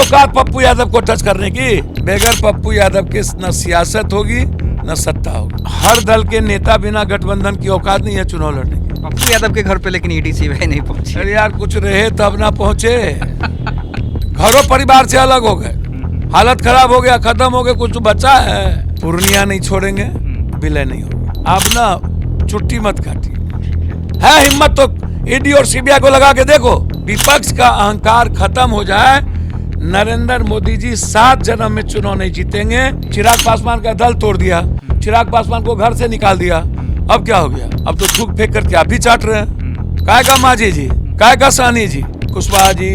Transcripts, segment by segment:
औकात पप्पू यादव को टच करने की। बगैर पप्पू यादव के न सियासत होगी न सत्ता होगी। हर दल के नेता बिना गठबंधन की औकात नहीं है चुनाव लड़ने की। पप्पू यादव के घर पे लेकिन ईडी सीबीआई नहीं पहुंची। अरे यार कुछ रहे तब ना पहुंचे। घरों परिवार से अलग हो गए, हालत खराब हो गया, खत्म हो गए, कुछ बचा है। पूर्णिया नहीं छोड़ेंगे, विलय नहीं होगा। आप ना छुट्टी मत काटिए। है हिम्मत तो ईडी और सीबीआई को लगा के देखो। विपक्ष का अहंकार खत्म हो जाए। नरेंद्र मोदी जी 7 जन्म में चुनाव नहीं जीतेंगे। चिराग पासवान का दल तोड़ दिया, चिराग पासवान को घर से निकाल दिया। अब क्या हो गया? अब तो थूक फेंक करके आप भी चाट रहे हैं। काय का मांझी जी, काय का साहनी जी, कुशवाहा जी,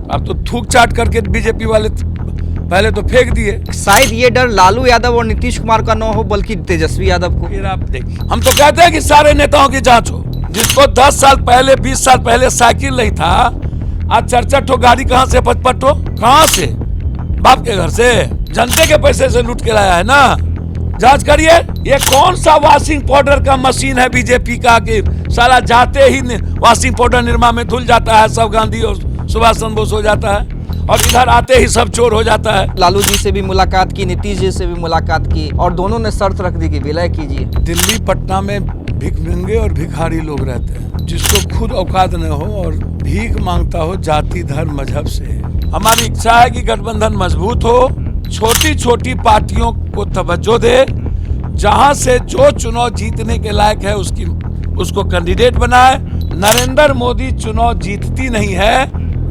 अब तो थूक चाट करके बीजेपी वाले पहले तो फेंक दिए। शायद ये डर लालू यादव और नीतीश कुमार का न हो बल्कि तेजस्वी यादव को। फिर आप देखिए, हम तो कहते हैं कि सारे नेताओं की जांच हो। जिसको 10 साल पहले 20 साल पहले साइकिल नहीं था, आज 4-4 गाड़ी कहां से 55 कहां से? बाप के घर से, जनते के पैसे से लूट के लाया है ना। जांच करिए। ये कौन सा वॉशिंग पाउडर का मशीन है बीजेपी का कि साला जाते ही वॉशिंग पाउडर निर्मा में धुल जाता है, सब गांधी और सुभाष चंद्र बोस हो जाता है, और इधर आते ही सब चोर हो जाता है। लालू जी से भी मुलाकात की, नीतीश जी से भी मुलाकात की, और दोनों ने शर्त रख दी कि विलय कीजिए। दिल्ली पटना में भिखमंगे और भिखारी लोग रहते हैं, जिसको खुद औकात न हो और भीख मांगता हो जाति धर्म मजहब से। हमारी इच्छा है कि गठबंधन मजबूत हो, छोटी छोटी पार्टियों को तवज्जो दे, जहां से जो चुनाव जीतने के लायक है उसको कैंडिडेट बनाए। नरेंद्र मोदी चुनाव जीतती नहीं है,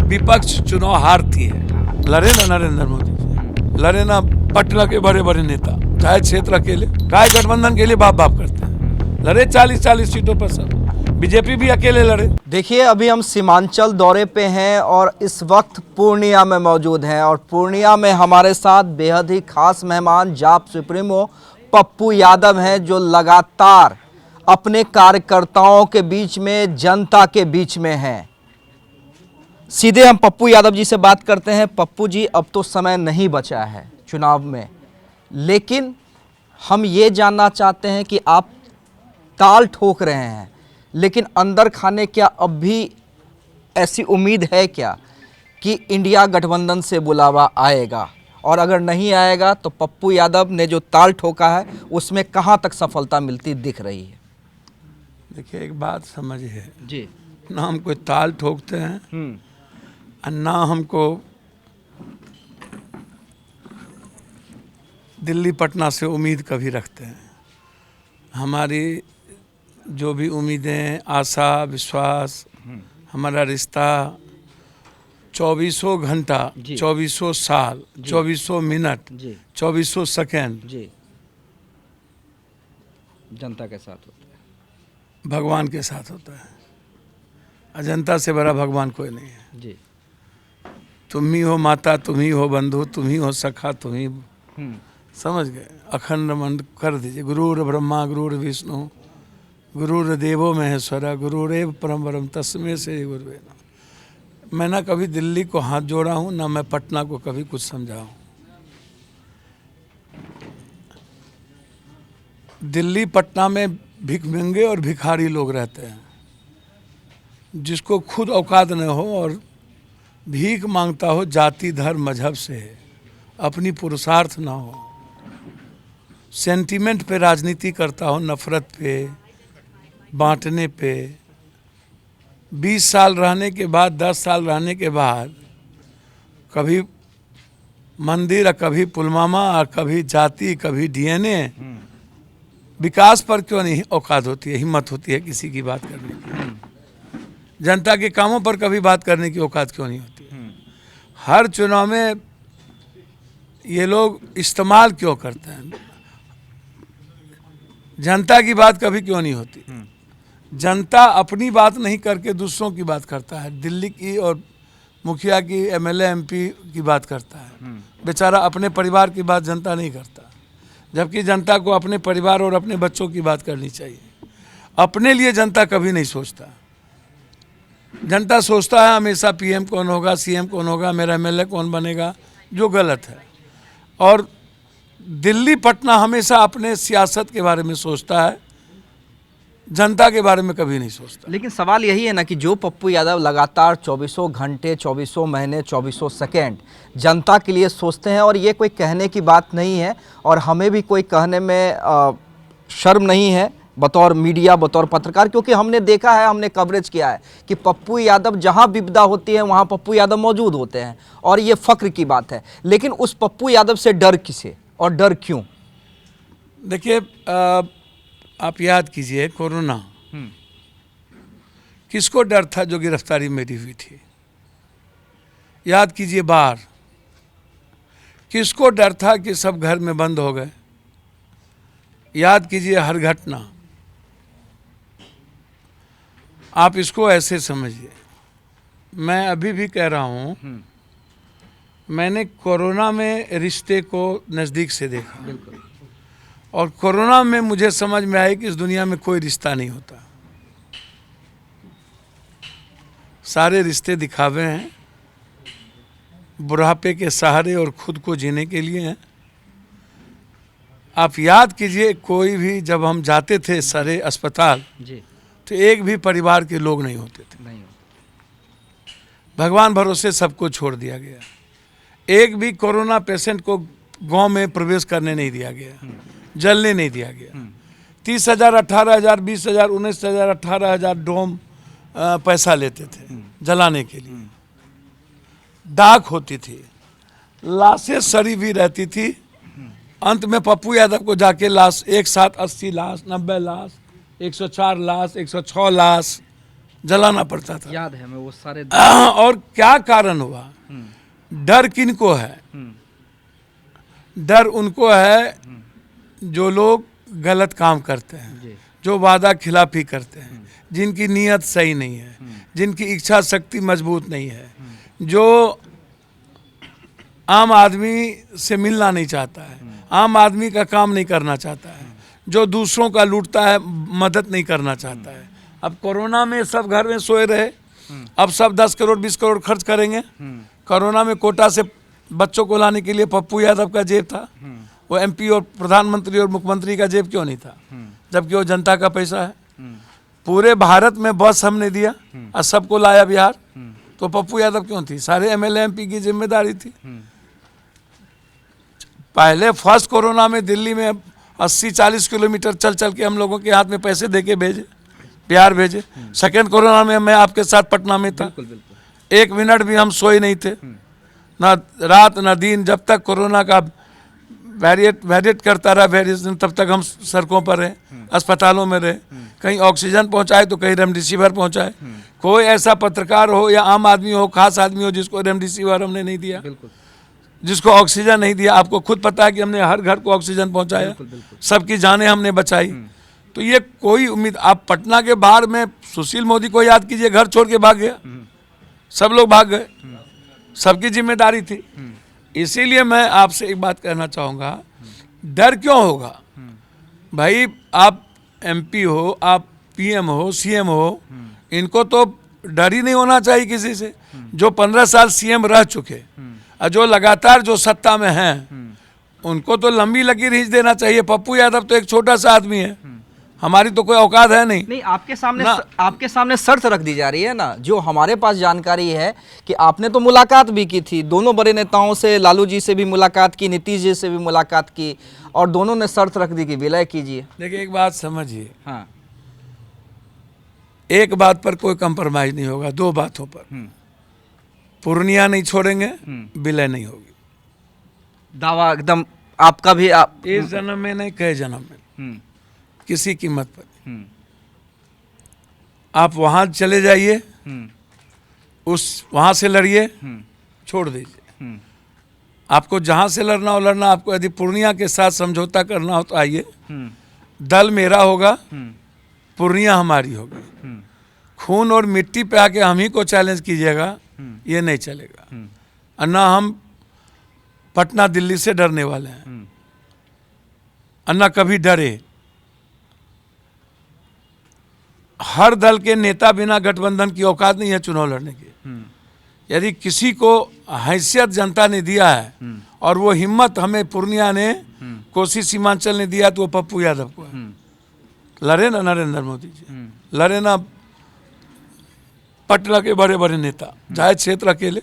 विपक्ष चुनाव हारती है। लड़े ना नरेंद्र मोदी, लड़े ना पटना के बड़े बड़े नेता, चाहे क्षेत्र अकेले, काय गठबंधन के लिए बाप बाप करते हैं। लड़े 40-40 सीटों पर सब, बीजेपी भी अकेले लड़े। देखिए, अभी हम सीमांचल दौरे पे हैं और इस वक्त पूर्णिया में मौजूद हैं, और पूर्णिया में हमारे साथ बेहद ही खास मेहमान जाप सुप्रीमो पप्पू यादव हैं, जो लगातार अपने कार्यकर्ताओं के बीच में, जनता के बीच में हैं। सीधे हम पप्पू यादव जी से बात करते हैं। पप्पू जी, अब तो समय नहीं बचा है चुनाव में, लेकिन हम ये जानना चाहते हैं कि आप ताल ठोक रहे हैं, लेकिन अंदर खाने क्या अब भी ऐसी उम्मीद है क्या कि इंडिया गठबंधन से बुलावा आएगा? और अगर नहीं आएगा तो पप्पू यादव ने जो ताल ठोका है उसमें कहां तक सफलता मिलती दिख रही है? देखिए, एक बात समझिए जी, ना हम कोई ताल ठोकते हैं और ना हमको दिल्ली पटना से उम्मीद कभी रखते हैं। हमारी जो भी उम्मीदें, आशा, विश्वास, हमारा रिश्ता 2400 घंटा, 2400 साल, 2400 मिनट, 2400 सेकेंड जी, जनता के साथ होता है, भगवान के साथ होता है। जनता से बड़ा भगवान कोई नहीं है। जी, तुम ही हो माता, तुम ही हो बंधु, तुम ही हो सखा, तुम ही समझ गए। अखंड मन कर दीजिए। गुरुर ब्रह्मा गुरुर विष्णु गुरुर देवो महेश्वरा गुरुरेव परम ब्रह्म तस्मै से गुरुवे नमः। मैं ना कभी दिल्ली को हाथ जोड़ा हूँ, ना मैं पटना को कभी कुछ समझा हूँ। दिल्ली पटना में भिखमंगे और भिखारी लोग रहते हैं, जिसको खुद औकात न हो और भीख मांगता हो जाति धर्म मजहब से, अपनी पुरुषार्थ ना हो, सेंटीमेंट पे राजनीति करता हो, नफरत पे, बांटने पे। 20 साल रहने के बाद, 10 साल रहने के बाद कभी मंदिर, कभी पुलवामा, और कभी जाति, कभी डीएनए। विकास पर क्यों नहीं औकात होती है, हिम्मत होती है किसी की बात करने की? जनता के कामों पर कभी बात करने की औकात क्यों नहीं होती? हर चुनाव में ये लोग इस्तेमाल क्यों करते हैं? जनता की बात कभी क्यों नहीं होती? जनता अपनी बात नहीं करके दूसरों की बात करता है। दिल्ली की और मुखिया की, एमएलए एमपी की बात करता है। बेचारा अपने परिवार की बात जनता नहीं करता, जबकि जनता को अपने परिवार और अपने बच्चों की बात करनी चाहिए। अपने लिए जनता कभी नहीं सोचता। जनता सोचता है हमेशा पीएम कौन होगा, सीएम कौन होगा, मेरा एमएलए कौन बनेगा, जो गलत है। और दिल्ली पटना हमेशा अपने सियासत के बारे में सोचता है जनता के बारे में कभी नहीं सोचता। लेकिन सवाल यही है ना कि जो पप्पू यादव लगातार 24 घंटे, 24 महीने, 24 सेकेंड जनता के लिए सोचते हैं, और ये कोई कहने की बात नहीं है और हमें भी कोई कहने में शर्म नहीं है बतौर मीडिया, बतौर पत्रकार, क्योंकि हमने देखा है, हमने कवरेज किया है कि पप्पू यादव जहां विपदा होती है वहां पप्पू यादव मौजूद होते हैं, और ये फख्र की बात है। लेकिन उस पप्पू यादव से डर किसे और डर क्यों? देखिए, आप याद कीजिए, कोरोना किसको डर था जो गिरफ्तारी मेरी हुई थी? याद कीजिए, बाढ़ किसको डर था कि सब घर में बंद हो गए? याद कीजिए, हर घटना। आप इसको ऐसे समझिए, मैं अभी भी कह रहा हूं, मैंने कोरोना में रिश्ते को नज़दीक से देखा, और कोरोना में मुझे समझ में आया कि इस दुनिया में कोई रिश्ता नहीं होता, सारे रिश्ते दिखावे हैं, बुढ़ापे के सहारे और खुद को जीने के लिए हैं। आप याद कीजिए, कोई भी जब हम जाते थे सारे अस्पताल जी, तो एक भी परिवार के लोग नहीं होते थे, नहीं। भगवान भरोसे सबको छोड़ दिया गया। एक भी कोरोना पेशेंट को गांव में प्रवेश करने नहीं दिया गया, जलने नहीं दिया गया। 30,000, 18,000, 20,000, 19,000, 18,000 डोम पैसा लेते थे जलाने के लिए, डाक होती थी, लाशें सड़ी भी रहती थी। अंत में पप्पू यादव को जाके लाश एक साथ 80 लाश, 90 लाश, 104 लाश, 106 लाश जलाना पड़ता था। याद है हमें वो सारे। और क्या कारण हुआ? डर किनको है? डर उनको है जो लोग गलत काम करते हैं, जो वादा खिलाफी करते हैं, जिनकी नीयत सही नहीं है, जिनकी इच्छा शक्ति मजबूत नहीं है, जो आम आदमी से मिलना नहीं चाहता है, आम आदमी का काम नहीं करना चाहता है, जो दूसरों का लूटता है, मदद नहीं करना चाहता है। अब कोरोना में सब घर में सोए रहे, अब सब 10 करोड़ 20 करोड़ खर्च करेंगे। कोरोना में कोटा से बच्चों को लाने के लिए पप्पू यादव का जेब था, वो एमपी और प्रधानमंत्री और मुख्यमंत्री का जेब क्यों नहीं था, जबकि वो जनता का पैसा है। पूरे भारत में बस हमने दिया और सबको लाया बिहार, तो पप्पू यादव क्यों थी? सारे एमएलए एमपी की जिम्मेदारी थी। पहले फर्स्ट कोरोना में दिल्ली में 80-40 किलोमीटर चल चल के हम लोगों के हाथ में पैसे देके भेजे, बिहार भेजे। सेकेंड कोरोना में मैं आपके साथ पटना में था, 1 मिनट भी हम सोए नहीं थे, ना रात ना दिन, जब तक कोरोना का वेरिएट करता रहा वेरिएशन, तब तक हम सड़कों पर रहे, अस्पतालों में रहे, कहीं ऑक्सीजन पहुंचाए तो कहीं रेमडेसिविर पहुंचाए। कोई ऐसा पत्रकार हो या आम आदमी हो, खास आदमी हो, जिसको रेमडेसिविर हमने नहीं दिया, जिसको ऑक्सीजन नहीं दिया। आपको खुद पता है कि हमने हर घर को ऑक्सीजन पहुंचाया, सबकी जानें हमने बचाई। तो ये कोई उम्मीद, आप पटना के बाहर में सुशील मोदी को याद कीजिए, घर छोड़ के भाग गया, सब लोग भाग गए, सबकी जिम्मेदारी थी। इसीलिए मैं आपसे एक बात कहना चाहूँगा, डर क्यों होगा भाई? आप एमपी हो, आप पीएम हो, सीएम हो, इनको तो डर ही नहीं होना चाहिए किसी से। जो 15 साल सीएम रह चुके और जो लगातार जो सत्ता में हैं, उनको तो लंबी लकीर खींच देना चाहिए। पप्पू यादव तो एक छोटा सा आदमी है, हमारी तो कोई औकात है नहीं। आपके सामने शर्त रख दी जा रही है ना, जो हमारे पास जानकारी है कि आपने तो मुलाकात भी की थी, दोनों बड़े नेताओं से, लालू जी से भी मुलाकात की, नीतीश जी से भी मुलाकात की, और दोनों ने शर्त रख दी कि विलय कीजिए। देखिए, एक बात समझिए, हाँ, एक बात पर कोई कंप्रोमाइज नहीं होगा, 2 बातों पर। पूर्णिया नहीं छोड़ेंगे, विलय नहीं होगी। दावा एकदम आपका भी। इस जन्म में नहीं, कई जन्म में, किसी कीमत पर। आप वहां चले जाइए, वहां से लड़िए, छोड़ दीजिए। आपको जहां से लड़ना हो लड़ना। आपको यदि पूर्णिया के साथ समझौता करना हो तो आइए, दल मेरा होगा, पूर्णिया हमारी होगी। खून और मिट्टी पे आके हम ही को चैलेंज कीजिएगा, ये नहीं चलेगा। और ना हम पटना दिल्ली से डरने वाले हैं, और ना कभी डरे। हर दल के नेता बिना गठबंधन की औकात नहीं है चुनाव लड़ने की। यदि किसी को हैसियत जनता ने दिया है और वो हिम्मत हमें पूर्णिया ने, कोसी सीमांचल ने दिया, तो वो पप्पू यादव को है। लड़े ना नरेंद्र मोदी जी, लड़े ना पटना के बड़े बड़े नेता, चाहे क्षेत्र अकेले,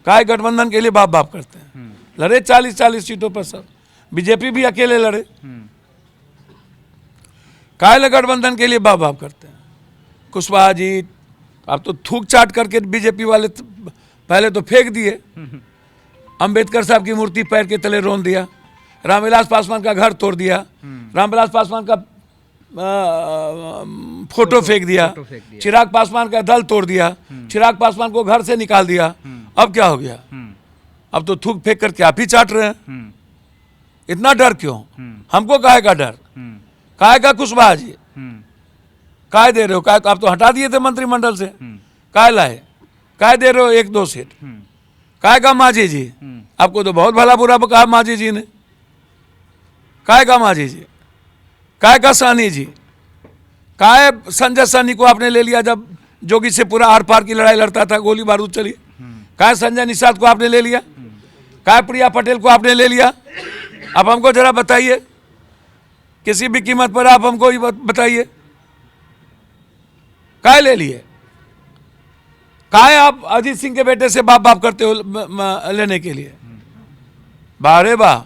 काय गठबंधन के लिए बाप बाप करते हैं। लड़े 40-40 सीटों पर सब, बीजेपी भी अकेले लड़े, काय गठबंधन के लिए बाप बाप करते हैं। कुशवाहा जी अब तो थूक चाट करके बीजेपी वाले पहले तो फेंक दिए, अंबेडकर साहब की मूर्ति पैर के तले रोन दिया, रामविलास पासवान का घर तोड़ दिया, रामविलास पासवान का फोटो फेंक दिया, चिराग पासवान का दल तोड़ दिया, चिराग पासवान को घर से निकाल दिया। अब क्या हो गया? अब तो थूक फेंक करके आप ही चाट रहे हैं। इतना डर क्यों? हमको काहे का डर? काहे का कुशवाहा जी? काय दे रहे हो? काय आप तो हटा दिए थे मंत्रिमंडल से, काय लाए? काय दे रहे हो 1-2 सीट? काय का मांझी जी? आपको तो बहुत भला बुरा कहा मांझी जी ने। काय का मांझी जी? काय का साहनी जी? काय संजय साहनी को आपने ले लिया जब जोगी से पूरा आर पार की लड़ाई लड़ता था, गोली बारूद चली? काय संजय निषाद को आपने ले लिया? काय प्रिया पटेल को आपने ले लिया? अब हमको जरा बताइए, किसी भी कीमत पर आप हमको बताइए, काय ले लिए? काय आप अजीत सिंह के बेटे से बाप बाप करते हो लेने के लिए? बारे वाह,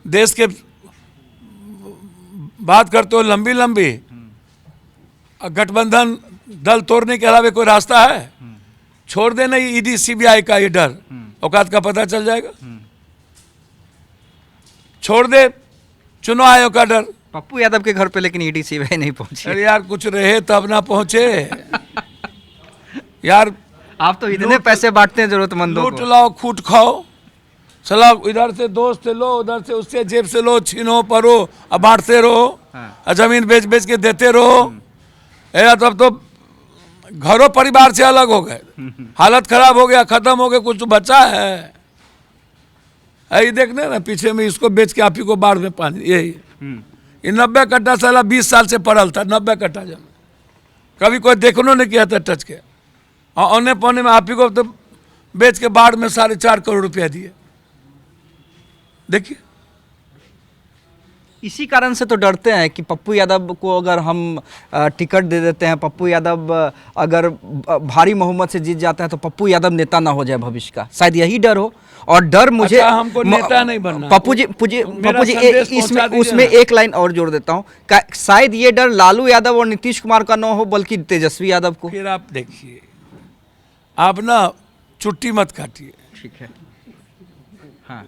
देश के बात करते हो लंबी लंबी, गठबंधन दल तोड़ने के अलावा कोई रास्ता है? छोड़ देना ईडी सीबीआई का ये डर, औकात का पता चल जाएगा। छोड़ दे चुनाव आयोग का डर। पप्पू यादव के घर पे लेकिन ईडी सीबीआई नहीं पहुंची। अरे यार कुछ रहे तब ना पहुंचे यार। आप तो इतने पैसे बांटते हैं जरूरतमंदों को। लूट लाओ खूट खाओ, चला इधर से दोस्त से लो, उधर से उससे जेब से लो, छीनो परो, अब बांटते रहो, जमीन बेच बेच के देते रहो। तब तो घरों परिवार से अलग हो गए, हालत खराब हो गया, खत्म हो गया, कुछ बचा है? यही देखने ना पीछे में, इसको बेच के आप ही को बाढ़ में पानी। यही ये 90 कट्टा साला 20 साल से पड़ल था, 90 कट्टा जमीन, कभी कोई देखनो नहीं किया था टच के, और औने पौने में आप ही को तो बेच के बाढ़ में 4.5 करोड़ रुपया दिए। देखिए, इसी कारण से तो डरते हैं कि पप्पू यादव को अगर हम टिकट दे देते हैं, पप्पू यादव अगर भारी बहुमत से जीत जाते हैं तो पप्पू यादव नेता ना हो जाए भविष्य का, शायद यही डर हो। और डर मुझे हमको नेता नहीं बनना। पप्पू जी इसमें उसमें एक लाइन और जोड़ देता हूँ, शायद ये डर लालू यादव और नीतीश कुमार का ना हो बल्कि तेजस्वी यादव को। फिर आप देखिए, आप ना चुट्टी मत काटिए, ठीक है? हाँ,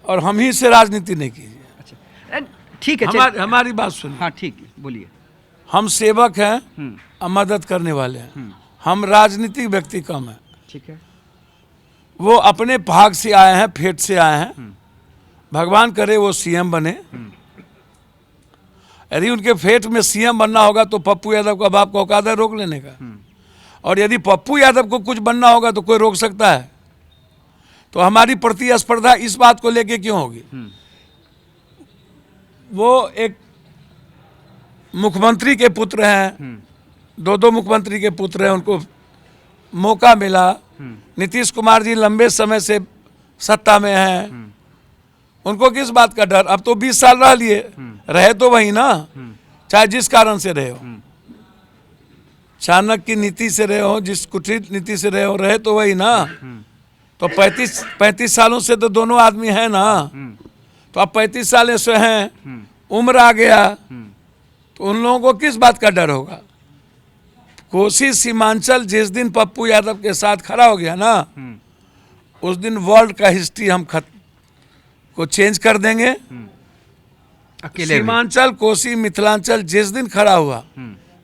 और हम ही से राजनीति नहीं कीजिए। अच्छा ठीक है, हमारी बात सुनिए। हाँ ठीक है, बोलिए। हम सेवक हैं और मदद करने वाले हैं, हम राजनीतिक व्यक्ति कम है। ठीक है, वो अपने भाग से आए हैं, फेट से आए हैं, भगवान करे वो सीएम बने। यदि उनके फेट में सीएम बनना होगा तो पप्पू यादव का बाप को औकात है रोक लेने का, और यदि पप्पू यादव को कुछ बनना होगा तो कोई रोक सकता है? तो हमारी प्रतिस्पर्धा इस बात को लेके क्यों होगी? वो एक मुख्यमंत्री के पुत्र हैं, 2 मुख्यमंत्री के पुत्र हैं, उनको मौका मिला। नीतीश कुमार जी लंबे समय से सत्ता में हैं, उनको किस बात का डर? अब तो 20 साल रह लिए, रहे तो वही ना, चाहे जिस कारण से रहे हो, चाणक्य की नीति से रहे हो, जिस कुटिल नीति से रहे हो, रहे तो वही ना। तो 35 सालों से तो दोनों आदमी हैं ना, तो अब 35 साल से हैं, उम्र आ गया, तो उन लोगों को किस बात का डर होगा? कोसी सीमांचल जिस दिन पप्पू यादव के साथ खड़ा हो गया ना, उस दिन वर्ल्ड का हिस्ट्री हम को चेंज कर देंगे। अकेले सीमांचल, कोसी, मिथिलांचल जिस दिन खड़ा हुआ,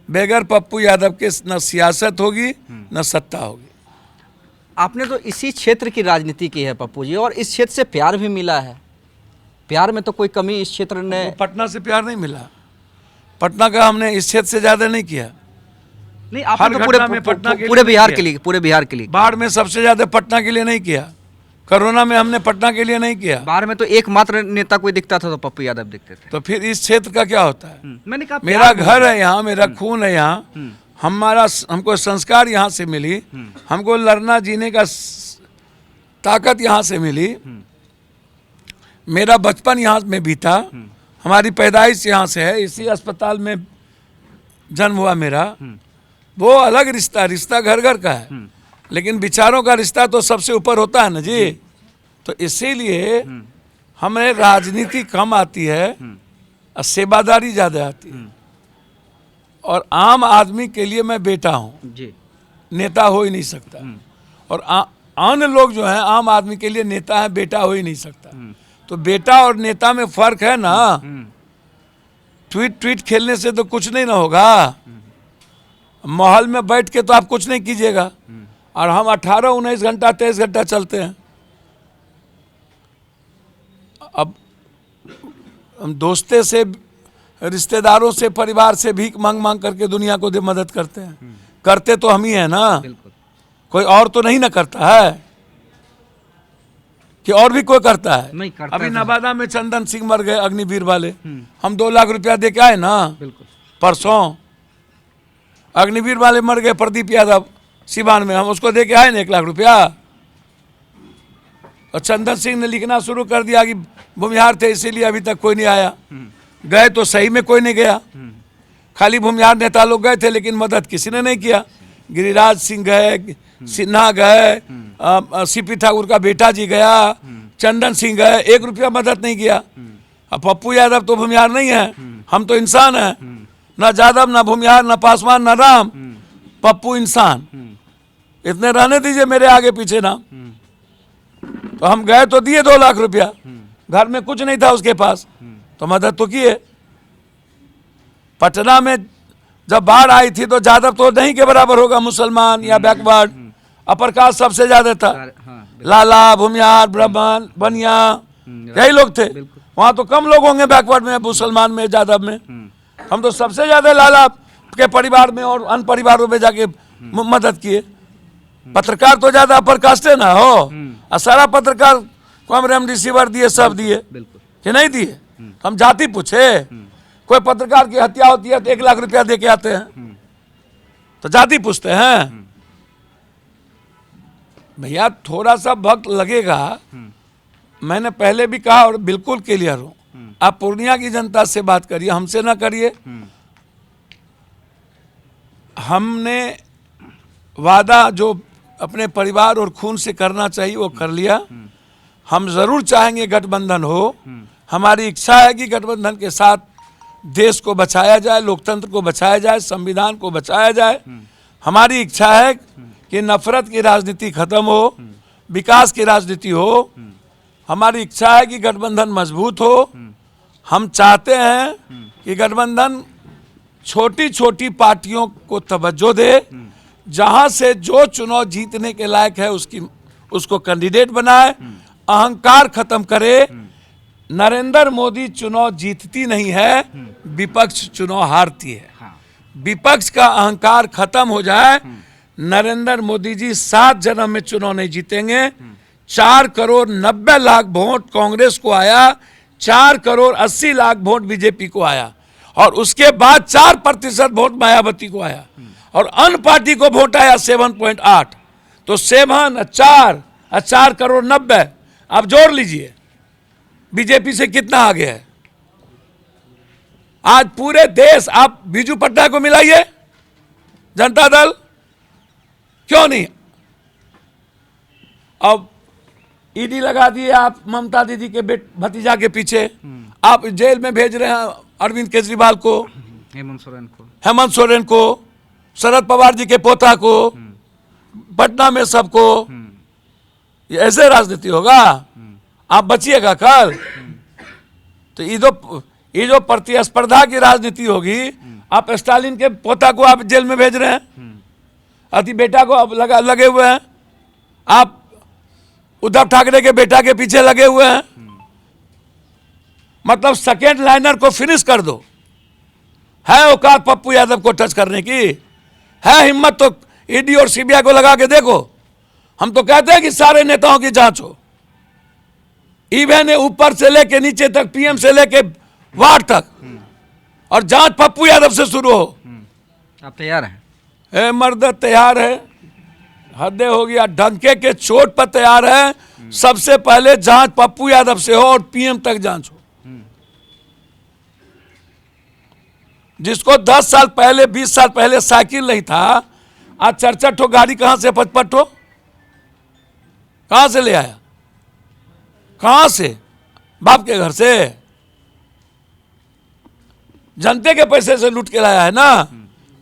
बगैर पप्पू यादव के न सियासत होगी न सत्ता होगी। आपने तो इसी क्षेत्र की राजनीति की है पप्पू जी, और इस क्षेत्र से प्यार भी मिला है। प्यार में तो कोई कमी इस क्षेत्र ने, पटना से प्यार नहीं मिला, पटना का हमने इस क्षेत्र से ज्यादा नहीं किया। नहीं, आपने तो पूरे बिहार के लिए, पूरे बिहार के लिए। बाढ़ में सबसे ज्यादा पटना के लिए नहीं किया, कोरोना में हमने पटना के लिए नहीं किया। बाढ़ में तो एकमात्र नेता कोई दिखता था तो पप्पू यादव दिखते थे। तो फिर इस क्षेत्र का क्या होता है? मैंने कहा मेरा घर है यहाँ, मेरा खून है यहाँ, हमको संस्कार यहाँ से मिली, हमको लड़ना जीने का ताकत यहाँ से मिली। मेरा बचपन यहाँ में बीता, हमारी पैदाइश यहाँ से है, इसी अस्पताल में जन्म हुआ मेरा। वो अलग रिश्ता, रिश्ता घर घर का है, लेकिन विचारों का रिश्ता तो सबसे ऊपर होता है ना जी। तो इसीलिए हमें राजनीति कम आती है और सेवादारी ज्यादा आती है। और आम आदमी के लिए मैं बेटा हूँ जी, नेता हो ही नहीं सकता। और अन्य लोग जो हैं आम आदमी के लिए नेता है, बेटा हो ही नहीं सकता। तो बेटा और नेता में फर्क है ना। ट्वीट खेलने से तो कुछ नहीं ना होगा। महल में बैठ के तो आप कुछ नहीं कीजिएगा, और हम 18, 19 घंटा 23 घंटा चलते हैं। अब हम दोस्ते से, रिश्तेदारों से, परिवार से भीख मांग मांग करके दुनिया को मदद करते हैं। करते तो हम ही हैं ना, कोई और तो नहीं ना करता है, कि और भी कोई करता है? नहीं करता। अभी नवादा में चंदन सिंह मर गए, अग्निवीर वाले। हम 2 लाख रुपया दे के आए ना परसों। अग्निवीर वाले मर गए, प्रदीप यादव सिवान में, हम उसको दे के आए ना 1 लाख रुपया। और चंदन सिंह ने लिखना शुरू कर दिया कि भूमिहार थे इसीलिए अभी तक कोई नहीं आया। गए तो सही में कोई नहीं गया, खाली भूमिहार नेता लोग गए थे, लेकिन मदद किसी ने नहीं किया। गिरिराज सिंह गए, सिन्हा गए, सीपी ठाकुर का बेटा जी गया, चंदन सिंह गए, 1 रुपया मदद नहीं किया। अब पप्पू यादव तो भूमिहार नहीं है, हम तो इंसान हैं, ना यादव ना भूमिहार ना पासवान ना राम, पप्पू इंसान। इतने रहने दीजिए मेरे आगे पीछे ना। तो हम गए तो दिए 2 लाख रुपया, घर में कुछ नहीं था उसके पास, तो मदद तो किए। पटना में जब बाढ़ आई थी तो यादव तो नहीं के बराबर होगा, मुसलमान या बैकवर्ड, अपर कास्ट सबसे ज्यादा था। लाला, भूमिहार, ब्राह्मण, बनिया, यही लोग थे। वहां तो कम लोग होंगे बैकवर्ड में, मुसलमान में, यादव में। हम तो सबसे ज्यादा लाला के परिवार में और अन्य परिवारों में जाके मदद किए। पत्रकार तो ज्यादा अपर कास्ट है ना हो, और सारा पत्रकार को हम रेमडेसिविर दिए, सब दिए कि नहीं दिए? हम जाति पूछे? कोई पत्रकार की हत्या होती है तो 1 लाख रुपया दे के आते हैं, तो जाति पूछते हैं? भैया थोड़ा सा वक्त लगेगा। मैंने पहले भी कहा और बिल्कुल क्लियर हूं, आप पूर्णिया की जनता से बात करिए, हमसे ना करिए। हमने वादा जो अपने परिवार और खून से करना चाहिए वो कर लिया। हम जरूर चाहेंगे गठबंधन हो, हमारी इच्छा है कि गठबंधन के साथ देश को बचाया जाए, लोकतंत्र को बचाया जाए, संविधान को बचाया जाए। हमारी इच्छा है कि नफरत की राजनीति खत्म हो, विकास की राजनीति हो। हमारी इच्छा है कि गठबंधन मजबूत हो। हम चाहते हैं कि गठबंधन छोटी छोटी पार्टियों को तवज्जो दे, जहां से जो चुनाव जीतने के लायक है उसको कैंडिडेट बनाए, अहंकार खत्म करे। नरेंद्र मोदी चुनाव जीतती नहीं है, विपक्ष चुनाव हारती है। विपक्ष का अहंकार खत्म हो जाए। नरेंद्र मोदी जी 7 जन्म में चुनाव नहीं जीतेंगे। 4 करोड़ 90 लाख वोट कांग्रेस को आया, 4 करोड़ 80 लाख वोट बीजेपी को आया, और उसके बाद 4% वोट मायावती को आया, और अन्य पार्टी को वोट आया 7.8। तो 7 4 4 करोड़ 90, आप जोड़ लीजिए बीजेपी से कितना आगे है। आज पूरे देश, आप बीजू पट्टा को मिलाइए, जनता दल क्यों नहीं? अब ईडी लगा दिए आप ममता दीदी के भतीजा के पीछे। आप जेल में भेज रहे हैं अरविंद केजरीवाल को, हेमंत सोरेन को, शरद पवार जी के पोता को, पटना में सबको। ये ऐसे राजनीति होगा? आप बचिएगा कल? तो ये जो प्रतिस्पर्धा की राजनीति होगी, आप स्टालिन के पोता को आप जेल में भेज रहे हैं, अति बेटा को अब लगे हुए हैं, आप उद्धव ठाकरे के बेटा के पीछे लगे हुए हैं। मतलब सेकेंड लाइनर को फिनिश कर दो। है औकात पप्पू यादव को टच करने की? है हिम्मत तो ईडी और सीबीआई को लगा के देखो। हम तो कहते हैं कि सारे नेताओं की जांच हो, इवन ऊपर से लेके नीचे तक, पीएम से लेके वार्ड तक, और जांच पप्पू यादव से शुरू हो। आप तैयार हैं? मर्द तैयार है, हद हो गया, डंके के चोट पर तैयार है। सबसे पहले जांच पप्पू यादव से हो और पीएम तक जांच हो। जिसको 10 साल पहले 20 साल पहले साइकिल नहीं था, आज 4-4 ठो गाड़ी कहां से 55 ठो कहां से ले आया? कहां से? बाप के घर से, जनते के पैसे से लूट के लाया है ना।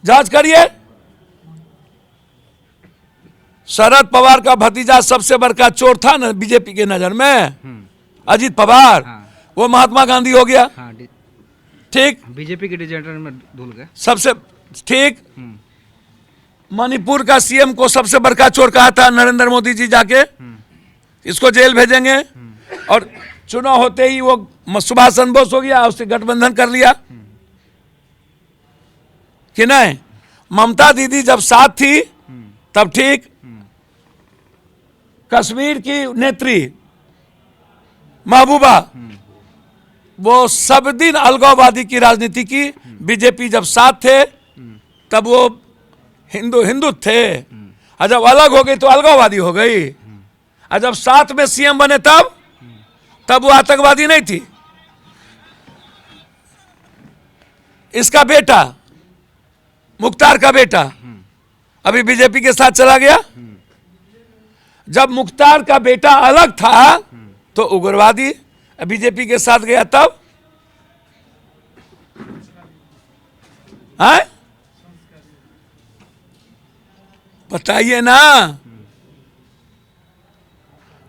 जांच करिए। शरद पवार का भतीजा सबसे बड़का चोर था ना बीजेपी के नजर में, अजीत पवार। वो महात्मा गांधी हो गया। ठीक, बीजेपी के डिजेंडर में धुल गए। सबसे ठीक। मणिपुर का सीएम को सबसे बड़का चोर कहा था नरेंद्र मोदी जी जाके, इसको जेल भेजेंगे। और चुनाव होते ही वो सुभाष चंद्र बोस हो गया, उससे गठबंधन कर लिया कि नहीं। ममता दीदी जब साथ थी तब ठीक। कश्मीर की नेत्री महबूबा, वो सब दिन अलगाववादी की राजनीति की। बीजेपी जब साथ थे तब वो हिंदू थे, और जब अलग हो गई तो अलगाववादी हो गई। और जब साथ में सीएम बने तब वो आतंकवादी नहीं थी। इसका बेटा, मुख्तार का बेटा, अभी बीजेपी के साथ चला गया। जब मुख्तार का बेटा अलग था तो उग्रवादी, बीजेपी के साथ गया तब है। बताइए ना,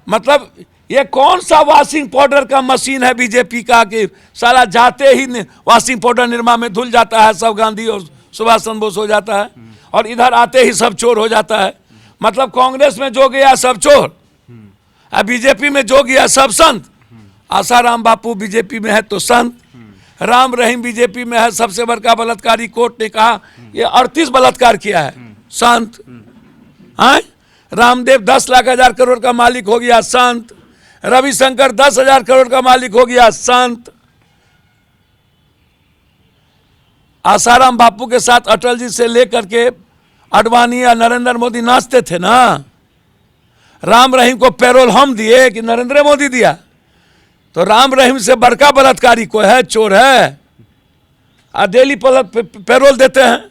मतलब ये कौन सा वॉशिंग पाउडर का मशीन है बीजेपी का कि साला जाते ही वॉशिंग पाउडर निर्मा में धुल जाता है, सब गांधी और सुभाष चंद्र बोस हो जाता है, और इधर आते ही सब चोर हो जाता है। मतलब कांग्रेस में जो गया सब चोर, और बीजेपी में जो गया सब संत। आसाराम बापू बीजेपी में है तो संत, राम रहीम बीजेपी में है सबसे बड़का बलात्कारी, कोर्ट ने कहा ये 38 बलात्कार किया है, संत। रामदेव 10 लाख 1000 करोड़ का मालिक हो गया, संत। रविशंकर 10,000 करोड़ का मालिक हो गया, संत। आसाराम बापू के साथ अटल जी से लेकर के अडवाणी या नरेंद्र मोदी नाचते थे ना। राम रहीम को पैरोल हम दिए कि नरेंद्र मोदी दिया? तो राम रहीम से बड़का बलात्कारी कोई है? चोर है। और डेली पैरोल देते हैं।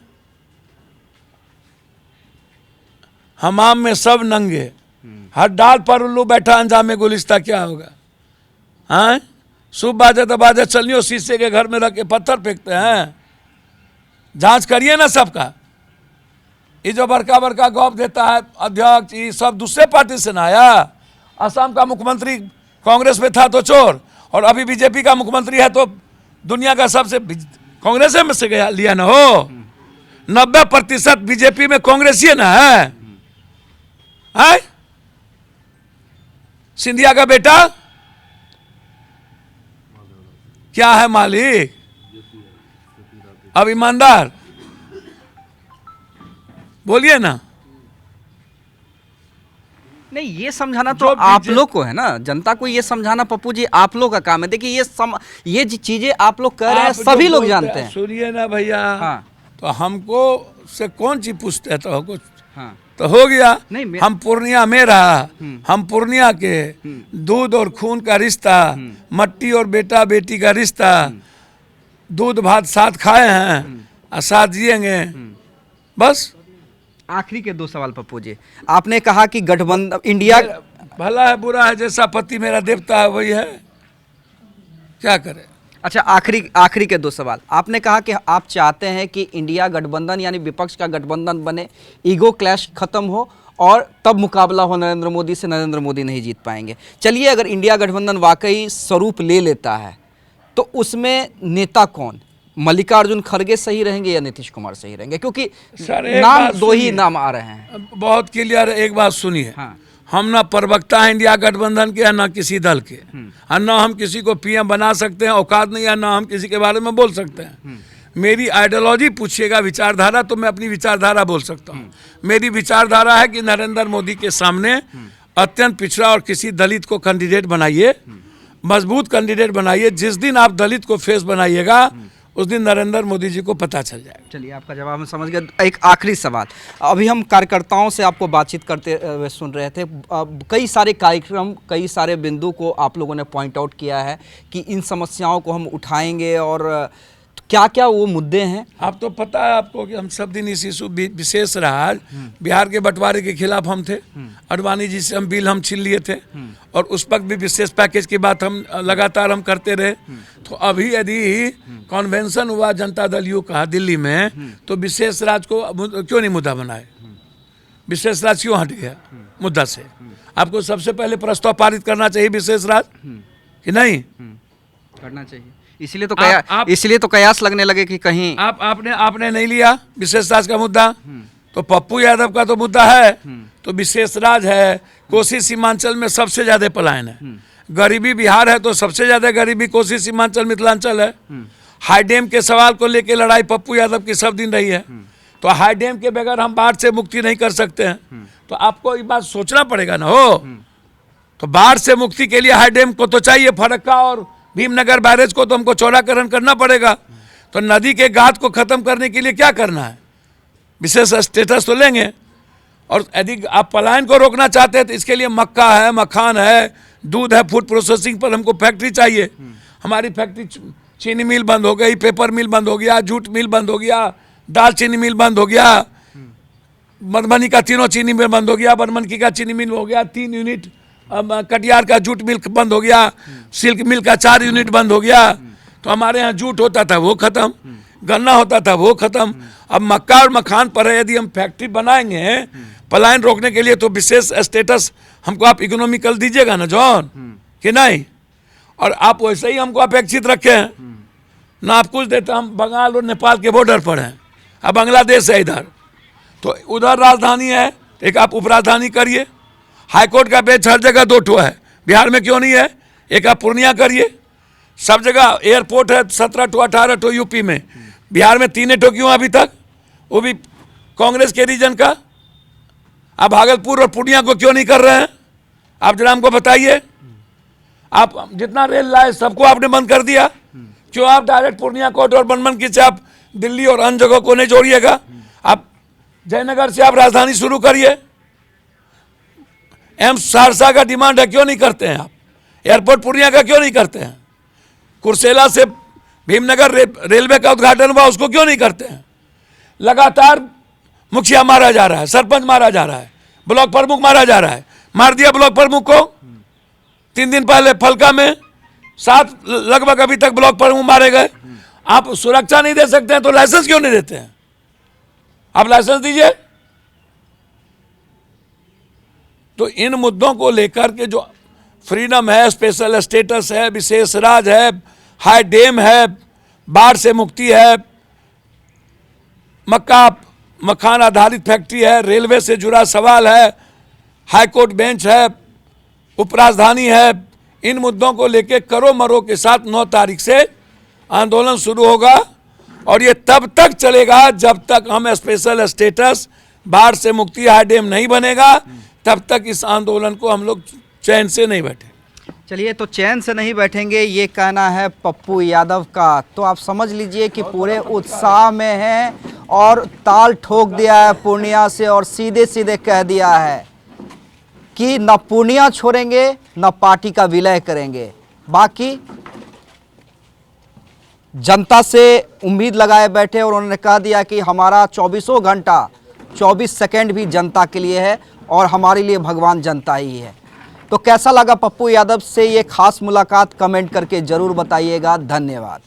हमाम में सब नंगे, हर डाल पर उल्लू बैठा, अंजामे गुलिस्ता क्या होगा? हाँ, सुबह बाजे तो बाजे चलियो, शीशे के घर में रख के पत्थर फेंकते हैं। जांच करिए ना सबका। ये जो बड़का बड़का गौप देता है अध्यक्ष, ये सब दूसरे पार्टी से ना आया। असम का मुख्यमंत्री कांग्रेस में था तो चोर, और अभी बीजेपी का मुख्यमंत्री है तो दुनिया का सबसे कांग्रेस में से गया लिया ना हो। 90% बीजेपी में कांग्रेसी ना है। सिंधिया का बेटा क्या है? मालिक। अब ईमानदार बोलिए ना। नहीं, ये समझाना तो आप लोग को है ना, जनता को ये समझाना पप्पू जी आप लोग का काम है। देखिए ये चीजें आप लोग कर रहे हैं, सभी लोग जानते हैं। सुनिए ना भैया। हाँ। तो हमको से कौन चीज पूछते हैं? तो कुछ हाँ। तो हो गया। हम पूर्णिया में रहा, हम पूर्णिया के दूध और खून का रिश्ता, मट्टी और बेटा बेटी का रिश्ता, दूध भात साथ खाए हैं और साथ जिएंगे बस। आखिरी के 2 सवाल पप्पू जी, आपने कहा कि गठबंधन इंडिया भला है बुरा है, जैसा पति मेरा देवता है वही है, क्या करे। अच्छा, आखिरी के 2 सवाल। आपने कहा कि आप चाहते हैं कि इंडिया गठबंधन यानी विपक्ष का गठबंधन बने, ईगो क्लैश खत्म हो और तब मुकाबला हो नरेंद्र मोदी से। नरेंद्र मोदी नहीं जीत पाएंगे। चलिए, अगर इंडिया गठबंधन वाकई स्वरूप ले लेता है तो उसमें नेता कौन? मल्लिकार्जुन खड़गे सही रहेंगे या नीतीश कुमार सही रहेंगे? क्योंकि नाम 2 ही नाम आ रहे हैं। बहुत क्लियर। एक बात सुनिए। हाँ। हम ना प्रवक्ता हैं इंडिया गठबंधन के, ना किसी दल के, और ना हम किसी को पीएम बना सकते हैं, औकात नहीं है, ना हम किसी के बारे में बोल सकते हैं। मेरी आइडियोलॉजी पूछिएगा, विचारधारा, तो मैं अपनी विचारधारा बोल सकता हूँ। मेरी विचारधारा है कि नरेंद्र मोदी के सामने अत्यंत पिछड़ा और किसी दलित को कैंडिडेट बनाइए, मजबूत कैंडिडेट बनाइए। जिस दिन आप दलित को फेस बनाइएगा उस दिन नरेंद्र मोदी जी को पता चल जाएगा। चलिए, आपका जवाब हम समझ गए। एक आखिरी सवाल, अभी हम कार्यकर्ताओं से आपको बातचीत करते हुए सुन रहे थे, कई सारे कार्यक्रम, कई सारे बिंदु को आप लोगों ने पॉइंट आउट किया है कि इन समस्याओं को हम उठाएंगे, और क्या क्या वो मुद्दे हैं? आप तो पता है आपको कि हम सब दिन इस इशू विशेष राज बिहार के बंटवारे के खिलाफ हम थे। अडवाणी जी से हम बिल हम छीन लिए थे, और उस वक्त भी विशेष पैकेज की बात हम लगातार हम करते रहे। तो अभी यदि कन्वेंशन हुआ जनता दल यू का दिल्ली में, तो विशेष राज को क्यों नहीं मुद्दा बनाए? विशेष राज क्यों हट गया मुद्दा से? आपको सबसे पहले प्रस्ताव पारित करना चाहिए विशेष राज कि नहीं करना चाहिए। इसलिए तो कयास लगने लगे कि कहीं आपने नहीं लिया विशेष राज का मुद्दा। तो पप्पू यादव का तो मुद्दा है, तो विशेष राज है। कोसी सीमांचल में सबसे ज्यादा पलायन है, गरीबी बिहार है तो सबसे ज्यादा गरीबी कोसी सीमांचल मिथिलांचल है। हाई डैम के सवाल को लेकर लड़ाई पप्पू यादव की सब दिन रही है। तो हाई डैम के बगैर हम बाढ़ से मुक्ति नहीं कर सकते हैं। तो आपको ये बात सोचना पड़ेगा ना हो। तो बाढ़ से मुक्ति के लिए हाई डैम को तो चाहिए, फरक्का और भीमनगर बैरेज को तो हमको चौड़ाकरण करना पड़ेगा। तो नदी के गाद को खत्म करने के लिए क्या करना है? विशेष स्टेटस तो लेंगे। और यदि आप पलायन को रोकना चाहते हैं तो इसके लिए मक्का है, मखान है, दूध है, फूड प्रोसेसिंग पर हमको फैक्ट्री चाहिए। हमारी फैक्ट्री, चीनी मिल बंद हो गई, पेपर मिल बंद हो गया, जूट मिल बंद हो गया, दाल चीनी मिल बंद हो गया, मधुबनी का तीनों चीनी मिल बंद हो गया, बनमनखी का चीनी मिल हो गया, 3 यूनिट, कटिहार का जूट मिल बंद हो गया, सिल्क मिल का 4 यूनिट बंद हो गया। तो हमारे यहाँ जूट होता था वो खत्म, गन्ना होता था वो खत्म। अब मक्का और मखान पर यदि हम फैक्ट्री बनाएंगे पलायन रोकने के लिए, तो विशेष स्टेटस हमको आप इकोनॉमिकल दीजिएगा ना जॉन, कि नहीं? और आप वैसे ही हमको अपेक्षित रखे हैं ना, आप कुछ देते। हम बंगाल और नेपाल के बॉर्डर पर हैं, अब बांग्लादेश है इधर, तो उधर राजधानी है, एक आप उपराजधानी करिए। हाईकोर्ट का बेंच हर जगह 2 ठो है, बिहार में क्यों नहीं है? एक आप पूर्णिया करिए, सब जगह एयरपोर्ट है 17 ठो 18 ठो यूपी में, बिहार में 3 ठो क्यों अभी तक? वो भी कांग्रेस के रीजन का। आप भागलपुर और पूर्णिया को क्यों नहीं कर रहे हैं? आप जरा हमको बताइए। आप जितना रेल लाए सबको आपने बंद कर दिया, क्यों? आप डायरेक्ट पूर्णिया कोर्ट और बनमनखी से आप दिल्ली और अन्य जगहों को नहीं जोड़िएगा। आप जयनगर से आप राजधानी शुरू करिए। एम्स सहरसा का डिमांड है, क्यों नहीं करते हैं आप? एयरपोर्ट पूर्णिया का क्यों नहीं करते हैं? कुर्सेला से भीमनगर रेलवे का उद्घाटन हुआ, उसको क्यों नहीं करते हैं? लगातार मुखिया मारा जा रहा है, सरपंच मारा जा रहा है, ब्लॉक प्रमुख मारा जा रहा है। मार दिया ब्लॉक प्रमुख को 3 दिन पहले फलका में, 7 लगभग अभी तक ब्लॉक प्रमुख मारे गए। आप सुरक्षा नहीं दे सकते हैं तो लाइसेंस क्यों नहीं देते हैं? आप लाइसेंस दीजिए। तो इन मुद्दों को लेकर के जो फ्रीडम है, स्पेशल स्टेटस है, विशेष राज है, हाई डैम है, बाढ़ से मुक्ति है, मक्का मखान आधारित फैक्ट्री है, रेलवे से जुड़ा सवाल है, हाईकोर्ट बेंच है, उपराजधानी है, इन मुद्दों को लेकर करो मरो के साथ 9 तारीख से आंदोलन शुरू होगा। और ये तब तक चलेगा जब तक हम स्पेशल स्टेटस, बाढ़ से मुक्ति, हाई डैम नहीं बनेगा, तब तक इस आंदोलन को हम लोग चैन से नहीं बैठे। चलिए, तो चैन से नहीं बैठेंगे ये कहना है पप्पू यादव का। तो आप समझ लीजिए कि पूरे उत्साह में हैं और ताल ठोक दिया है पूर्णिया से, और सीधे सीधे कह दिया है कि न पूर्णिया छोड़ेंगे न पार्टी का विलय करेंगे। बाकी जनता से उम्मीद लगाए बैठे और उन्होंने कह दिया कि हमारा 24 घंटा 24 सेकंड भी जनता के लिए है और हमारे लिए भगवान जनता ही है। तो कैसा लगा पप्पू यादव से ये खास मुलाकात, कमेंट करके ज़रूर बताइएगा। धन्यवाद।